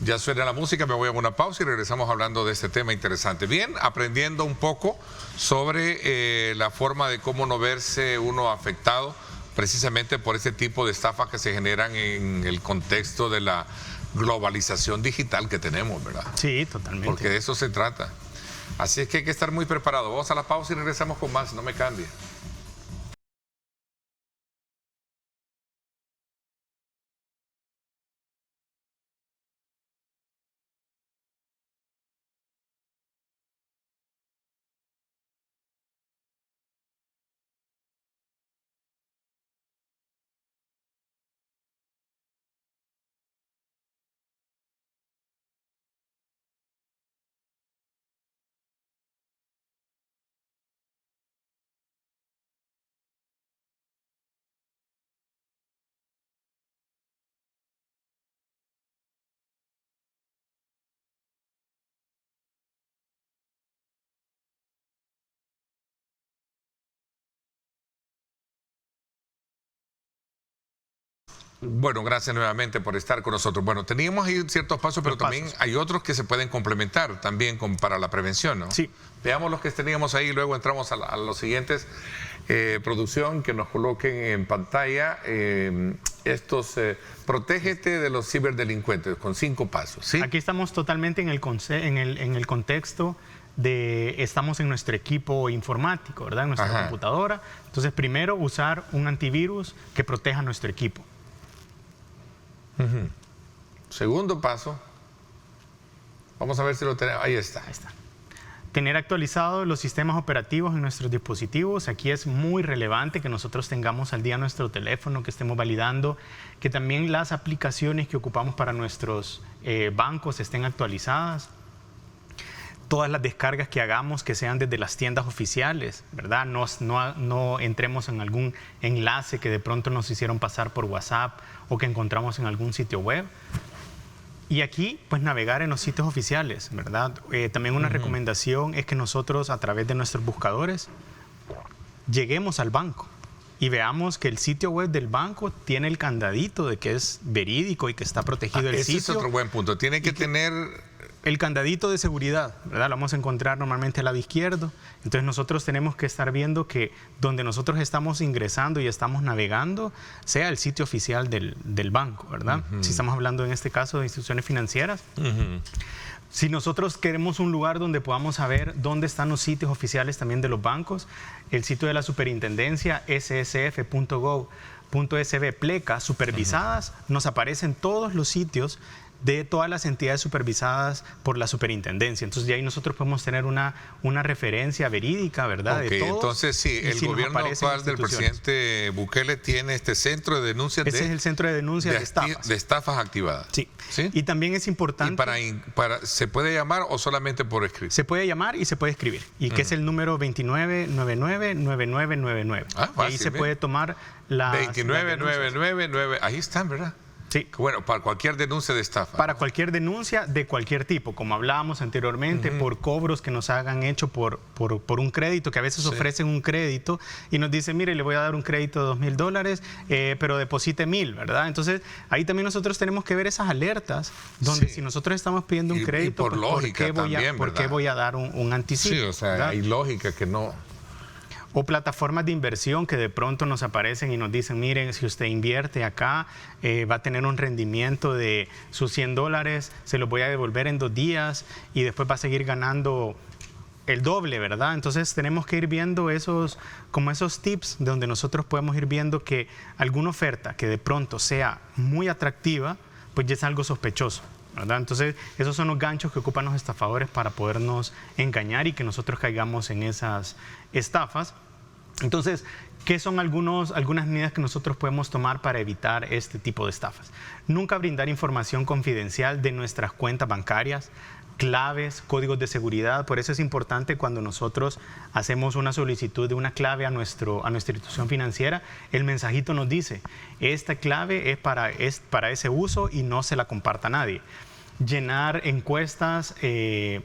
Ya suena la música, me voy a una pausa y regresamos hablando de este tema interesante. Bien, aprendiendo un poco sobre la forma de cómo no verse uno afectado precisamente por este tipo de estafas que se generan en el contexto de la globalización digital que tenemos, ¿verdad? Sí, totalmente. Porque de eso se trata. Así es que hay que estar muy preparado. Vamos a la pausa y regresamos con más, no me cambie. Bueno, gracias nuevamente por estar con nosotros. Bueno, teníamos ahí ciertos pasos, pero también hay otros que se pueden complementar también para la prevención, ¿no? Sí. Veamos los que teníamos ahí, luego entramos a los siguientes. Producción, que nos coloquen en pantalla protégete de los ciberdelincuentes con 5 pasos. ¿Sí? Aquí estamos totalmente en el contexto de estamos en nuestro equipo informático, ¿verdad? En nuestra computadora. Entonces, primero, usar un antivirus que proteja nuestro equipo. Segundo paso, vamos a ver si lo tenemos. Ahí está. Ahí está. Tener actualizados los sistemas operativos en nuestros dispositivos. Aquí es muy relevante que nosotros tengamos al día nuestro teléfono, que estemos validando, que también las aplicaciones que ocupamos para nuestros bancos estén actualizadas. Todas las descargas que hagamos que sean desde las tiendas oficiales, ¿verdad? No entremos en algún enlace que de pronto nos hicieron pasar por WhatsApp o que encontramos en algún sitio web. Y aquí, pues navegar en los sitios oficiales, ¿verdad? También una recomendación es que nosotros a través de nuestros buscadores lleguemos al banco y veamos que el sitio web del banco tiene el candadito de que es verídico y que está protegido el sitio. Ese es otro buen punto. Tiene que tener el candadito de seguridad, ¿verdad? Lo vamos a encontrar normalmente al lado izquierdo. Entonces nosotros tenemos que estar viendo que donde nosotros estamos ingresando y estamos navegando sea el sitio oficial del banco, ¿verdad? Si estamos hablando en este caso de instituciones financieras. Si nosotros queremos un lugar donde podamos saber dónde están los sitios oficiales también de los bancos, el sitio de la superintendencia ssf.gov.sb pleca supervisadas, nos aparecen todos los sitios de todas las entidades supervisadas por la superintendencia. Entonces, de ahí nosotros podemos tener una referencia verídica, ¿verdad? Okay, de todos. Entonces, sí, el gobierno actual del presidente Bukele tiene este centro de denuncias. Ese es el centro de denuncias de estafas. De estafas activadas. Sí. ¿Sí? Y también es importante. ¿Y se puede llamar o solamente por escribir? Se puede llamar y se puede escribir. Y que es el número 29999999. Fácil, ahí se puede tomar la 29999. Ahí están, ¿verdad? Sí. Bueno, para cualquier denuncia de estafa. Para cualquier denuncia de cualquier tipo, como hablábamos anteriormente, por cobros que nos hagan hecho por un crédito, que a veces ofrecen un crédito y nos dicen, mire, le voy a dar un crédito de $2,000, pero deposite 1,000, ¿verdad? Entonces, ahí también nosotros tenemos que ver esas alertas, donde si nosotros estamos pidiendo un crédito, por lógica ¿por qué voy a dar un anticipo? Sí, o sea, ¿verdad? Hay lógica que no. O plataformas de inversión que de pronto nos aparecen y nos dicen, miren, si usted invierte acá, va a tener un rendimiento de sus $100, se los voy a devolver en 2 días y después va a seguir ganando el doble, ¿verdad? Entonces tenemos que ir viendo esos tips donde nosotros podemos ir viendo que alguna oferta que de pronto sea muy atractiva, pues ya es algo sospechoso, ¿verdad? Entonces esos son los ganchos que ocupan los estafadores para podernos engañar y que nosotros caigamos en esas estafas. Entonces, ¿qué son algunas medidas que nosotros podemos tomar para evitar este tipo de estafas? Nunca brindar información confidencial de nuestras cuentas bancarias, claves, códigos de seguridad. Por eso es importante cuando nosotros hacemos una solicitud de una clave a nuestra institución financiera, el mensajito nos dice, esta clave es para ese uso y no se la comparta a nadie. Llenar encuestas de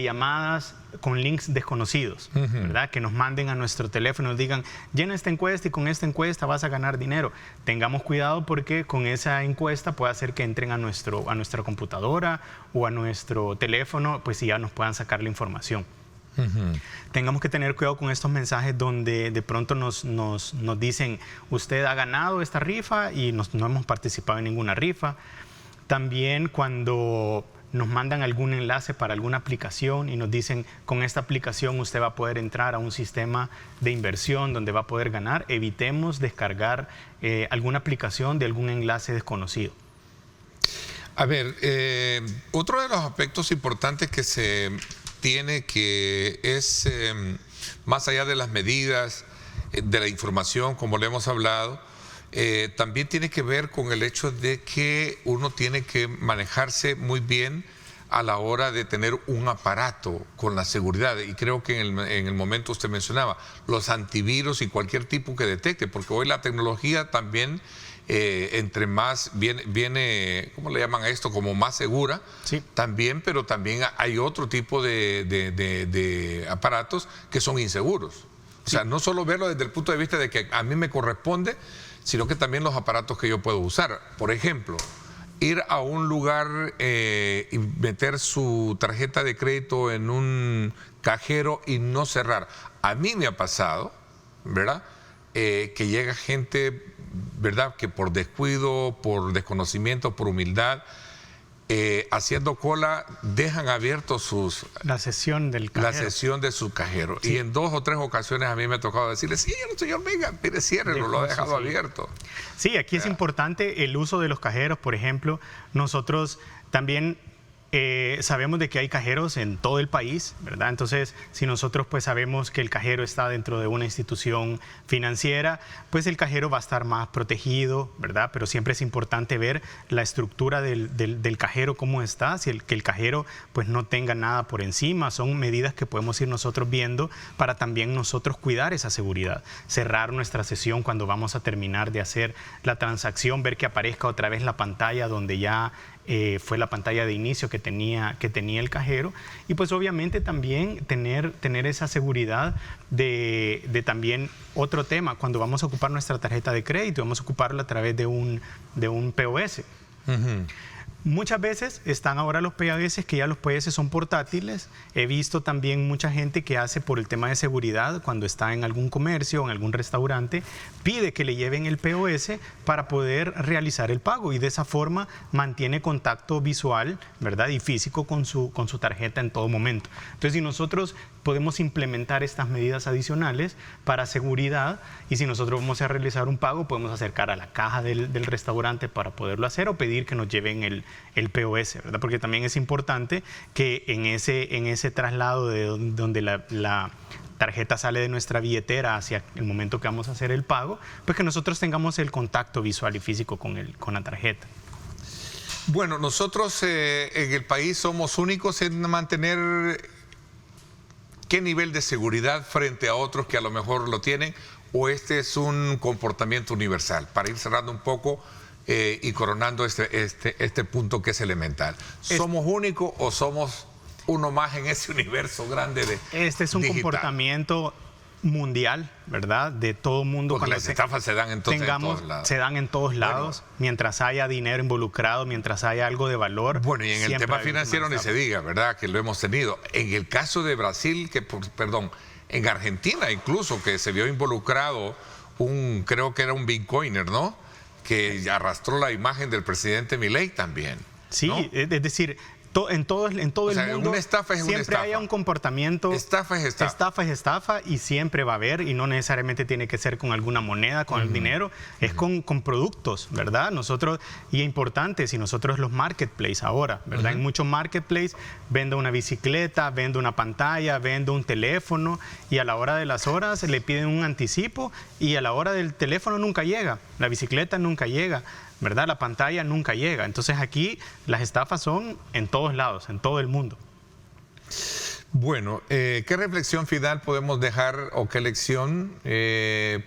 llamadas con links desconocidos, ¿verdad? Que nos manden a nuestro teléfono y nos digan, llena esta encuesta y con esta encuesta vas a ganar dinero. Tengamos cuidado porque con esa encuesta puede hacer que entren a nuestra computadora o a nuestro teléfono, pues y ya nos puedan sacar la información. Tengamos que tener cuidado con estos mensajes donde de pronto nos dicen, usted ha ganado esta rifa y no hemos participado en ninguna rifa. También cuando nos mandan algún enlace para alguna aplicación y nos dicen, con esta aplicación usted va a poder entrar a un sistema de inversión donde va a poder ganar, evitemos descargar alguna aplicación de algún enlace desconocido. A ver, otro de los aspectos importantes que se tiene que es, más allá de las medidas, de la información, como le hemos hablado, también tiene que ver con el hecho de que uno tiene que manejarse muy bien a la hora de tener un aparato con la seguridad. Y creo que en el momento usted mencionaba los antivirus y cualquier tipo que detecte, porque hoy la tecnología también, entre más viene, ¿cómo le llaman a esto? Como más segura, sí. También, pero también hay otro tipo de aparatos que son inseguros. O sea, no solo verlo desde el punto de vista de que a mí me corresponde, sino que también los aparatos que yo puedo usar. Por ejemplo, ir a un lugar y meter su tarjeta de crédito en un cajero y no cerrar. A mí me ha pasado, ¿verdad? Que llega gente, ¿verdad? Que por descuido, por desconocimiento, por humildad, haciendo cola, dejan abiertos la sesión del cajero. La sesión de su cajero. Sí. Y en 2 o 3 ocasiones a mí me ha tocado decirle, sí, señor, venga, mire, ciérrelo, lo ha dejado abierto. Sí, aquí es importante el uso de los cajeros, por ejemplo. Nosotros también sabemos de que hay cajeros en todo el país, ¿verdad? Entonces, si nosotros pues sabemos que el cajero está dentro de una institución financiera, pues el cajero va a estar más protegido, ¿verdad? Pero siempre es importante ver la estructura del cajero, cómo está, que el cajero pues no tenga nada por encima. Son medidas que podemos ir nosotros viendo para también nosotros cuidar esa seguridad. Cerrar nuestra sesión cuando vamos a terminar de hacer la transacción, ver que aparezca otra vez la pantalla donde ya fue la pantalla de inicio que tenía el cajero, y pues obviamente también tener esa seguridad de también otro tema, cuando vamos a ocupar nuestra tarjeta de crédito, vamos a ocuparla a través de un POS. Uh-huh. Muchas veces están ahora los POS, que ya los POS son portátiles. He visto también mucha gente que hace por el tema de seguridad, cuando está en algún comercio o en algún restaurante, pide que le lleven el POS para poder realizar el pago, y de esa forma mantiene contacto visual, ¿verdad? Y físico con su tarjeta en todo momento. Entonces, si nosotros podemos implementar estas medidas adicionales para seguridad, y si nosotros vamos a realizar un pago, podemos acercar a la caja del restaurante para poderlo hacer, o pedir que nos lleven el POS, ¿verdad? Porque también es importante que en ese traslado de donde la tarjeta sale de nuestra billetera hacia el momento que vamos a hacer el pago, pues que nosotros tengamos el contacto visual y físico con la tarjeta. Bueno, nosotros en el país somos únicos en mantener qué nivel de seguridad frente a otros que a lo mejor lo tienen, o este es un comportamiento universal, para ir cerrando un poco y coronando este punto que es elemental. ¿Somos únicos o somos uno más en ese universo grande de Este es un digital? Comportamiento mundial, ¿verdad? De todo el mundo. Porque las estafas se dan entonces en todos lados. Se dan en todos lados, bueno, mientras haya dinero involucrado, mientras haya algo de valor. Bueno, y en el tema financiero ni se diga, ¿verdad? Que lo hemos tenido. En el caso de Brasil, en Argentina incluso, que se vio involucrado creo que era un bitcoiner, ¿no? Que arrastró la imagen del presidente Milei también, ¿no? Sí, es decir, en todo el mundo una estafa es siempre una estafa. haya un comportamiento. Estafa es estafa. Estafa es estafa, y siempre va a haber, y no necesariamente tiene que ser con alguna moneda, con el dinero, es con productos, ¿verdad? Nosotros, y es importante, si nosotros los marketplaces ahora, ¿verdad? En muchos marketplaces vendo una bicicleta, vendo una pantalla, vendo un teléfono, y a la hora de las horas le piden un anticipo, y a la hora del teléfono nunca llega, la bicicleta nunca llega, ¿verdad? La pantalla nunca llega. Entonces aquí las estafas son en todos lados, en todo el mundo. Bueno, ¿qué reflexión final podemos dejar o qué lección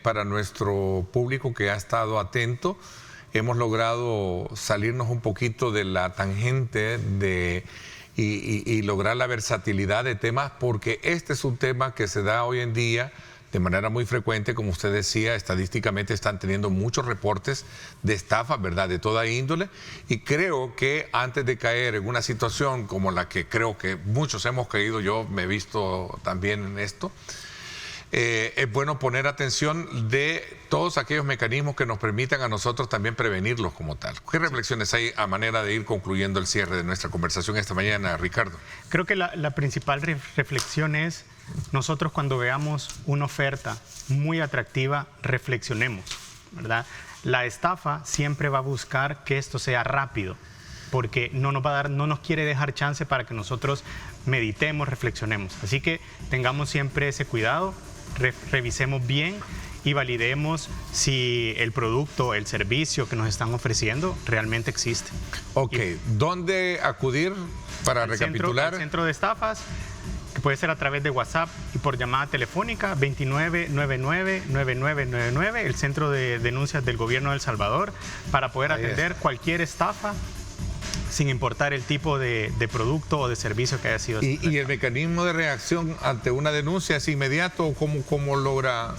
para nuestro público que ha estado atento? Hemos logrado salirnos un poquito de la tangente y lograr la versatilidad de temas, porque este es un tema que se da hoy en día de manera muy frecuente. Como usted decía, estadísticamente están teniendo muchos reportes de estafa, ¿verdad?, de toda índole, y creo que antes de caer en una situación como la que creo que muchos hemos caído, yo me he visto también en esto, es bueno poner atención de todos aquellos mecanismos que nos permitan a nosotros también prevenirlos como tal. ¿Qué reflexiones hay a manera de ir concluyendo el cierre de nuestra conversación esta mañana, Ricardo? Creo que la principal reflexión es: nosotros cuando veamos una oferta muy atractiva, reflexionemos, ¿verdad? La estafa siempre va a buscar que esto sea rápido, porque no nos quiere dejar chance para que nosotros meditemos, reflexionemos. Así que tengamos siempre ese cuidado, revisemos bien y validemos si el producto, el servicio que nos están ofreciendo realmente existe. Ok, ¿dónde acudir para recapitular? El centro de estafas, que puede ser a través de WhatsApp y por llamada telefónica, 2999-9999, el Centro de Denuncias del Gobierno de El Salvador, para poder atender cualquier estafa sin importar el tipo de producto o de servicio que haya sido. ¿Y el mecanismo de reacción ante una denuncia es inmediato o cómo logra?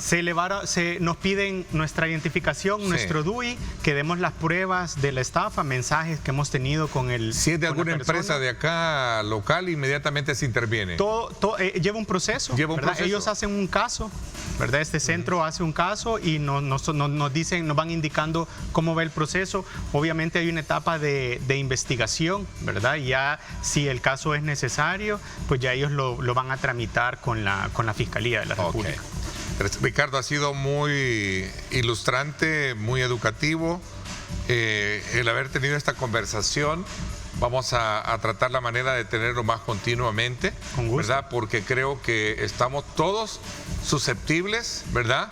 Nos piden nuestra identificación, Sí. nuestro DUI, que demos las pruebas de la estafa, mensajes que hemos tenido con el. Si es de con la alguna persona. empresa de acá local, inmediatamente se interviene. Lleva un proceso. Lleva un ¿verdad? proceso. Ellos hacen un caso, ¿verdad? Este centro hace un caso y nos dicen, nos van indicando cómo va el proceso. Obviamente hay una etapa de investigación, ¿verdad? Y ya si el caso es necesario, pues ya ellos lo van a tramitar con la Fiscalía de la República. Ricardo, ha sido muy ilustrante, muy educativo el haber tenido esta conversación. Vamos a tratar la manera de tenerlo más continuamente, Con gusto. ¿verdad? Porque creo que estamos todos susceptibles, ¿verdad?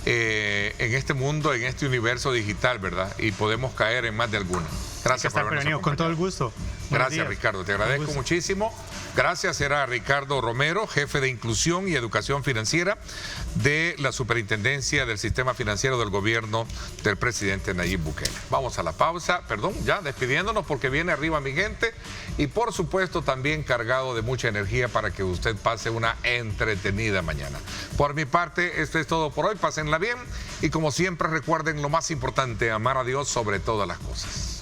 En este mundo, en este universo digital, ¿verdad? Y podemos caer en más de alguna. Gracias por habernos acompañado. Con todo el gusto. Buenos Gracias, días. Ricardo. Te agradezco muchísimo. Gracias. Era Ricardo Romero, jefe de Inclusión y Educación Financiera de la Superintendencia del Sistema Financiero del Gobierno del presidente Nayib Bukele. Vamos a la pausa. Perdón, ya despidiéndonos porque viene arriba mi gente y por supuesto también cargado de mucha energía para que usted pase una entretenida mañana. Por mi parte, esto es todo por hoy. Pásenla bien y como siempre recuerden lo más importante, amar a Dios sobre todas las cosas.